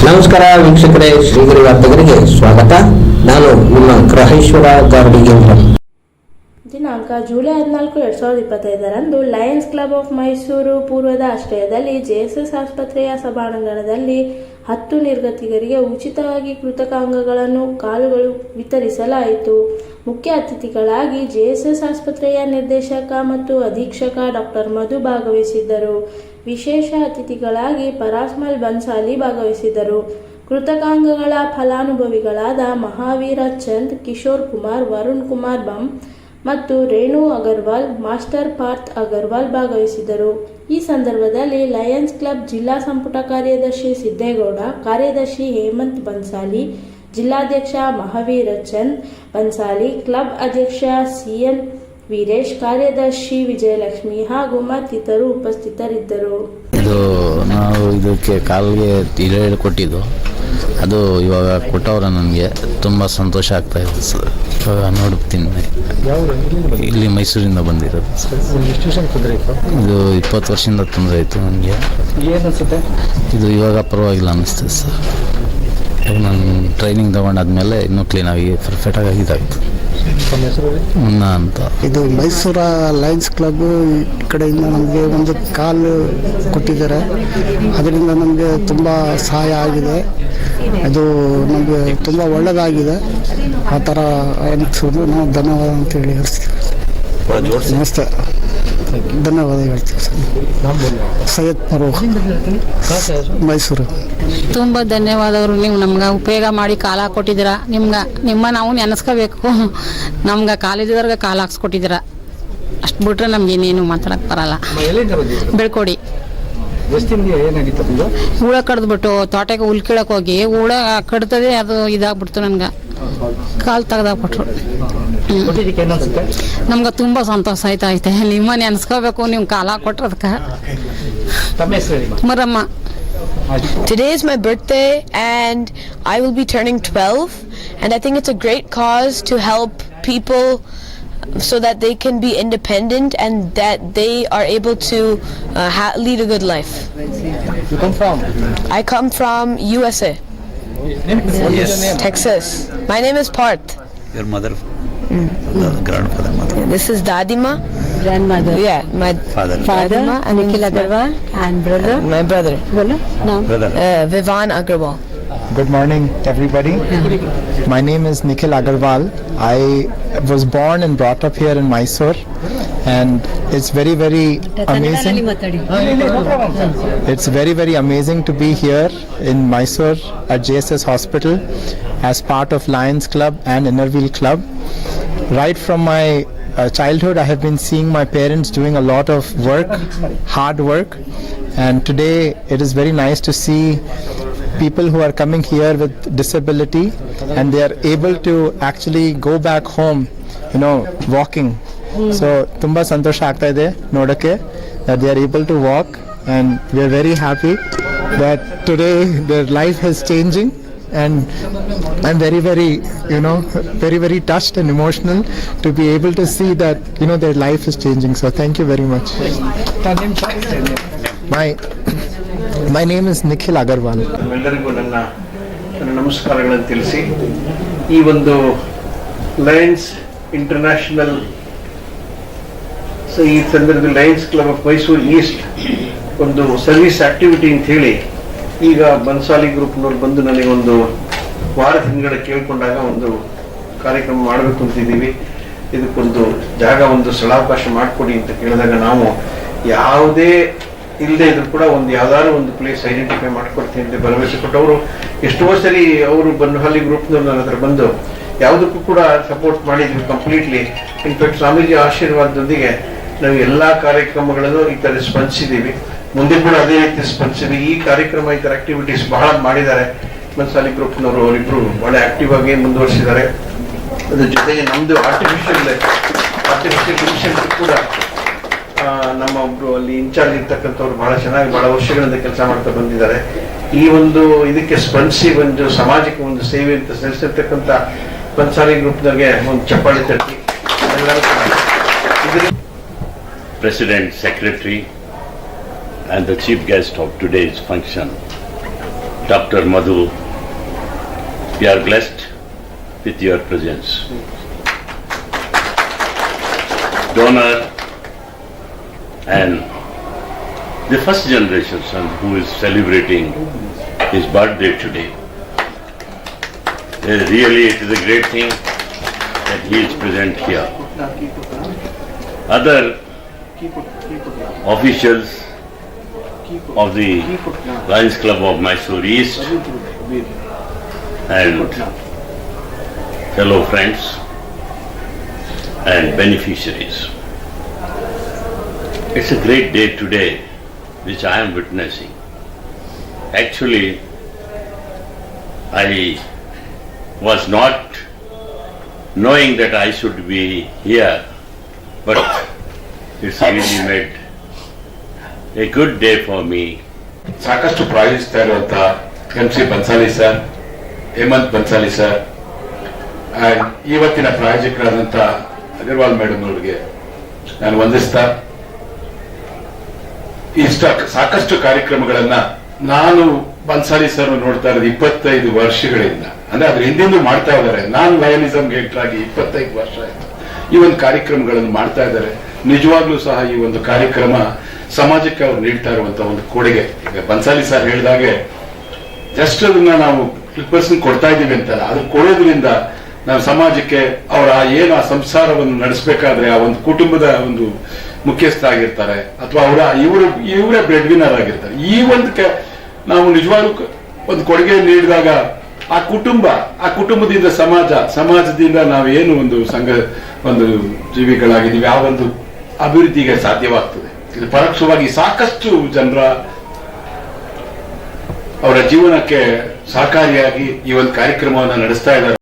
ನಮಸ್ಕಾರ ವೀಕ್ಷಕರೇ, ಶ್ರೀಗಿರಿ ವಾರ್ತೆಗರಿಗೆ ಸ್ವಾಗತ. ನಾನು ನಿಮ್ಮ ಗ್ರಹೇಶ್ವರ ಗಾರ್ಡಿಗೇಂದ್ರ. ದಿನಾಂಕ ಜುಲೈ 14, 2025ರಂದು ಲಯನ್ಸ್ ಕ್ಲಬ್ ಆಫ್ ಮೈಸೂರು ಪೂರ್ವದ ಆಶ್ರಯದಲ್ಲಿ ಜೆಎಸ್ಎಸ್ ಆಸ್ಪತ್ರೆಯ ಸಭಾಂಗಣದಲ್ಲಿ 10 ನಿರ್ಗತಿಕರಿಗೆ ಉಚಿತವಾಗಿ ಕೃತಕ ಅಂಗಗಳನ್ನು ಕಾಲುಗಳು ವಿತರಿಸಲಾಯಿತು. ಮುಖ್ಯ ಅತಿಥಿಗಳಾಗಿ ಜೆಎಸ್ಎಸ್ ಆಸ್ಪತ್ರೆಯ ನಿರ್ದೇಶಕ ಮತ್ತು ಅಧೀಕ್ಷಕ ಡಾಕ್ಟರ್ ಮಧು ಭಾಗವಹಿಸಿದ್ದರು. ವಿಶೇಷ ಅತಿಥಿಗಳಾಗಿ ಪರಾಸ್ಮಲ್ ಬನ್ಸಾಲಿ ಭಾಗವಹಿಸಿದ್ದರು. ಕೃತಕಾಂಗಗಳ ಫಲಾನುಭವಿಗಳಾದ ಮಹಾವೀರ ಚಂದ್, ಕಿಶೋರ್ ಕುಮಾರ್, ವರುಣ್ ಕುಮಾರ್ ಬಮ್ ಮತ್ತು ರೇಣು ಅಗರ್ವಾಲ್, ಮಾಸ್ಟರ್ ಪಾರ್ಥ್ ಅಗರ್ವಾಲ್ ಭಾಗವಹಿಸಿದರು. ಈ ಸಂದರ್ಭದಲ್ಲಿ ಲಯನ್ಸ್ ಕ್ಲಬ್ ಜಿಲ್ಲಾ ಸಂಪುಟ ಕಾರ್ಯದರ್ಶಿ ಸಿದ್ದೇಗೌಡ, ಕಾರ್ಯದರ್ಶಿ ಹೇಮಂತ್ ಬನ್ಸಾಲಿ, ಜಿಲ್ಲಾಧ್ಯಕ್ಷ ಮಹಾವೀರ ಚಂದ್ ಬನ್ಸಾಲಿ, ಕ್ಲಬ್ ಅಧ್ಯಕ್ಷ ಸಿಎನ್ ವೀರೇಶ್, ಕಾರ್ಯದರ್ಶಿ ವಿಜಯಲಕ್ಷ್ಮಿ ಹಾಗೂ ಮತ್ತಿತರರು ಉಪಸ್ಥಿತರಿದ್ದರು. ನಾವು ಇದಕ್ಕೆ ಕಾಲಿಗೆ ಕೊಟ್ಟಿದ್ದು ಅದು ಇವಾಗ ಕೊಟ್ಟವ್ರ ನನಗೆ ತುಂಬ ಸಂತೋಷ ಆಗ್ತಾ ಇದೆ ಸರ್. ಇವಾಗ ನೋಡ್ತೀನಿ, ಇಲ್ಲಿ ಮೈಸೂರಿಂದ ಬಂದಿರೋದು. ಇದು 20 ವರ್ಷದಿಂದ ತೊಂದರೆ ಇತ್ತು ನನಗೆ. ಇದು ಇವಾಗ ಪರವಾಗಿಲ್ಲ ಅನ್ನಿಸ್ತದೆ ಸರ್. ನಾನು ಟ್ರೈನಿಂಗ್ ತಗೊಂಡಾದ್ಮೇಲೆ ಇನ್ನೂ ಕ್ಲೀನಾಗಿ ಪರ್ಫೆಕ್ಟಾಗಿ ಇದಾಗ್ತದೆ. ಮುನ್ನಾ ಅಂತ. ಇದು ಮೈಸೂರ ಲಯನ್ಸ್ ಕ್ಲಬ್ ಕಡೆಯಿಂದ ನಮಗೆ ಒಂದು ಕಾಲು ಕೊಟ್ಟಿದ್ದಾರೆ. ಅದರಿಂದ ನಮಗೆ ತುಂಬ ಸಹಾಯ ಆಗಿದೆ. ಅದು ನಮಗೆ ತುಂಬ ಒಳ್ಳೆಯದಾಗಿದೆ. ಆ ಥರ ಅನಿಸೋದು ನಾವು ಧನ್ಯವಾದ ಅಂತೇಳಿ ಹೇಳ್ತೀವಿ. ನಮಸ್ತೆ, ಧನ್ಯವಾದ ಹೇಳ್ತೀವಿ ಸರ್. ಸೈಯದ್ ಫರೂಕ್, ಮೈಸೂರು. ತುಂಬ ಧನ್ಯವಾದವರು. ನೀವು ನಮ್ಗೆ ಉಪಯೋಗ ಮಾಡಿ ಕಾಲ ಕೊಟ್ಟಿದ್ದೀರ. ನಿಮ್ಮ ನಾವು ನೆನೆಸ್ಕೋಬೇಕು. ನಮ್ಗೆ ಕಾಲೇಜದವ್ರಿಗೆ ಕಾಲು ಹಾಕ್ಸ್ಕೊಟ್ಟಿದ್ದೀರ. ಅಷ್ಟು ಬಿಟ್ರೆ ನಮ್ಗೆ ಇನ್ನೇನು ಮಾತಾಡಕ್ಕೆ ಬರಲ್ಲ. ಬೆಳ್ಕೊಡಿ ಹುಳ ಕಡ್ದ್ಬಿಟ್ಟು ತೋಟಕ್ಕೆ ಹುಲ್ ಕೀಳಕ್ಕೆ ಹೋಗಿ ಹುಳ ಕಡ್ತದೆ, ಅದು ಇದಾಗ್ಬಿಡ್ತು. ನನ್ಗೆ ಕಾಲು ತೆಗ್ದಾಕ್ಬಿಟ್ರು. ನಮ್ಗೆ ತುಂಬ ಸಂತೋಷ ಐತೆ. ನಿಮ್ಮ ನೆನೆಸ್ಕೋಬೇಕು, ನೀವು ಕಾಲ ಕೊಟ್ಟಿರೋದಕ್ಕೆ. ಮರಮ್ಮ. Today is my birthday and I will be turning 12, and I think it's a great cause to help people so that they can be independent and that they are able to lead a good life. You come from? I come from USA. Yes. Texas. My name is Parth. Your mother, grandfather, mother. This is Dadima. Grandmother. Yeah, my Father. Father and Nikhil Agarwal and brother. My brother. No. Brother. Vivan Agarwal. Good morning, everybody. My name is Nikhil Agarwal. I was born and brought up here in Mysore, and it's very, very amazing. It's very, very amazing to be here in Mysore at JSS Hospital as part of Lions Club and Innerwheel Club. Right from my childhood, I have been seeing my parents doing a lot of work, hard work, and today it is very nice to see people who are coming here with disability and they are able to actually go back home, walking. So tumba santosha aagta ide nodakke that they are able to walk, and we are very happy that today their life is changing, and I'm very, very, very, very touched and emotional to be able to see that their life is changing. So thank you very much. My name is Nikhil Agarwal. ಎಲ್ಲರಿಗೂ ನನ್ನ ನಮಸ್ಕಾರಗಳನ್ನು ತಿಳಿಸಿ, ಈ ಒಂದು Lions international ಈ ಸಂದರ್ಭದಲ್ಲಿ Lions club of Mysuru East ಒಂದು service activity ಅಂತ ಹೇಳಿ ಈಗ ಬನ್ಸಾಲಿ ಗ್ರೂಪ್ನವ್ರು ಬಂದು ನನಗೆ ಒಂದು ವಾರದ ಹಿಂದ್ಗಡೆ ಕೇಳ್ಕೊಂಡಾಗ ಒಂದು ಕಾರ್ಯಕ್ರಮ ಮಾಡಬೇಕು ಅಂತಿದ್ದೀವಿ, ಇದಕ್ಕೊಂದು ಜಾಗ, ಒಂದು ಸ್ಥಳಾವಕಾಶ ಮಾಡಿಕೊಡಿ ಅಂತ ಕೇಳಿದಾಗ ನಾವು ಯಾವುದೇ ಇಲ್ಲದೆ ಇದ್ರು ಕೂಡ ಯಾವ್ದಾದ್ರು ಒಂದು ಪ್ಲೇಸ್ ಐಡೆಂಟಿಫೈ ಮಾಡ್ಕೊಡ್ತೀನಿ ಅಂತ ಭರವಸೆ ಕೊಟ್ಟವರು ಎಷ್ಟೋ ಸರಿ ಅವರು ಬನ್ನಹಳ್ಳಿ ಗ್ರೂಪ್ನವ್ರು ನನ್ನ ಹತ್ರ ಬಂದು ಯಾವುದಕ್ಕೂ ಕೂಡ ಸಪೋರ್ಟ್ ಮಾಡಿದ್ವಿ ಕಂಪ್ಲೀಟ್ಲಿ. ಇನ್ಫ್ಯಾಕ್ಟ್ ಸ್ವಾಮೀಜಿ ಆಶೀರ್ವಾದದೊಂದಿಗೆ ನಾವು ಎಲ್ಲಾ ಕಾರ್ಯಕ್ರಮಗಳನ್ನು ಈ ತರ ಸ್ಪಂದಿಸಿದ್ದೀವಿ. ಮುಂದೆ ಕೂಡ ಅದೇ ರೀತಿ ಸ್ಪಂದಿಸಿದ್ವಿ. ಈ ಕಾರ್ಯಕ್ರಮ, ಈ ತರ ಆಕ್ಟಿವಿಟೀಸ್ ಬಹಳ ಮಾಡಿದ್ದಾರೆ ಬನ್ಸಾಲಿ ಗ್ರೂಪ್ನವರು. ಅವರಿಬ್ರು ಬಹಳ ಆಕ್ಟಿವ್ ಆಗಿ ಮುಂದುವರಿಸಿದ್ದಾರೆ. ಅದ್ರ ಜೊತೆಗೆ ನಮ್ದು ಆರ್ಟಿಫಿಷಿಯಲ್ ಇಂಟೆಲಿಜೆನ್ಸ್ ಕೂಡ ನಮ್ಮ ಒಬ್ರು ಅಲ್ಲಿ ಇನ್ಚಾರ್ಜ್ ಇರ್ತಕ್ಕಂಥವ್ರು ಬಹಳ ಚೆನ್ನಾಗಿ ಬಹಳ ವರ್ಷಗಳಿಂದ ಕೆಲಸ ಮಾಡ್ತಾ ಬಂದಿದ್ದಾರೆ. ಈ ಒಂದು ಇದಕ್ಕೆ ಸ್ಪಂದಿಸಿ ಒಂದು ಸಮಾಜಕ್ಕೆ ಒಂದು ಸೇವೆ ಅಂತ ಸಲ್ಲಿಸಿರ್ತಕ್ಕಂಥ ಬನ್ಸಾಲಿ ಗ್ರೂಪ್ನವ್ರಿಗೆ ಒಂದು ಚಪ್ಪಾಳಿ ತಟ್ಟಿ. President, Secretary and the chief guest of today's function, Dr. Madhu, we are blessed with your presence. Donor and the first generation son who is celebrating his birthday today. Really, it is a great thing that he is present here. Other officials of the Lions Club of Mysore East and fellow friends and beneficiaries. It's a great day today which I am witnessing. Actually, I was not knowing that I should be here, but it's really made a good day for me. ಸಾಕಷ್ಟು ಪ್ರಾಯೋಜಿಸ್ತಾ ಇರುವಂತ MC Bansali sir, Hemant Bansali sir and ಇವತ್ತಿನ ಪ್ರಾಯೋಜಕರಾದಂಥ Agarwal madam ಅವರಿಗೆ ನಾನು ವಂದಿಸ್ತಾ, ಸಾಕಷ್ಟು ಕಾರ್ಯಕ್ರಮಗಳನ್ನ ನಾನು ಬನ್ಸಾಲಿ ಸರ್ ನೋಡ್ತಾ ಇರೋದು 25 ವರ್ಷಗಳಿಂದ, ಅಂದ್ರೆ ಅದ್ರ ಹಿಂದಿಂದೂ ಮಾಡ್ತಾ ಇದ್ದಾರೆ. ನಾನು ಲಯನಿಸಮ್ಗೆ ಎಂಟರ್ ಆಗಿ 25 ವರ್ಷ ಆಯ್ತು. ಈ ಒಂದು ಕಾರ್ಯಕ್ರಮಗಳನ್ನು ಮಾಡ್ತಾ ಇದ್ದಾರೆ. ನಿಜವಾಗ್ಲೂ ಸಹ ಈ ಒಂದು ಕಾರ್ಯಕ್ರಮ ಸಮಾಜಕ್ಕೆ ಅವ್ರು ನೀಡ್ತಾ ಇರುವಂತಹ ಒಂದು ಕೊಡುಗೆ. ಈಗ ಬನ್ಸಾಲಿ ಸರ್ ಹೇಳಿದಾಗೆ ಜಸ್ಟ್ ಅದನ್ನ ನಾವು ಪರ್ಸನ್ ಕೊಡ್ತಾ ಇದ್ದೀವಿ ಅಂತಲ್ಲ, ಅದು ಕೊಡೋದ್ರಿಂದ ನಾವು ಸಮಾಜಕ್ಕೆ ಅವರ ಏನು ಆ ಸಂಸಾರವನ್ನು ನಡೆಸಬೇಕಾದ್ರೆ ಆ ಒಂದು ಕುಟುಂಬದ ಒಂದು ಮುಖ್ಯಸ್ಥ ಆಗಿರ್ತಾರೆ ಅಥವಾ ಇವರೇ ಬ್ರೆಡ್ ವಿನ್ನರ್ ಆಗಿರ್ತಾರೆ. ಈ ಒಂದು ನಾವು ನಿಜವಾಗ್ಲೂ ಒಂದು ಕೊಡುಗೆ ನೀಡಿದಾಗ ಆ ಕುಟುಂಬದಿಂದ ಸಮಾಜದಿಂದ ನಾವೇನು ಒಂದು ಜೀವಿಗಳಾಗಿದ್ದೀವಿ ಆ ಒಂದು ಅಭಿವೃದ್ಧಿಗೆ ಸಾಧ್ಯವಾಗ್ತದೆ. ಇದು ಪರೋಕ್ಷವಾಗಿ ಸಾಕಷ್ಟು ಜನರ ಅವರ ಜೀವನಕ್ಕೆ ಸಹಕಾರಿಯಾಗಿ ಈ ಒಂದು ಕಾರ್ಯಕ್ರಮವನ್ನು ನಡೆಸ್ತಾ ಇದ್ದಾರೆ.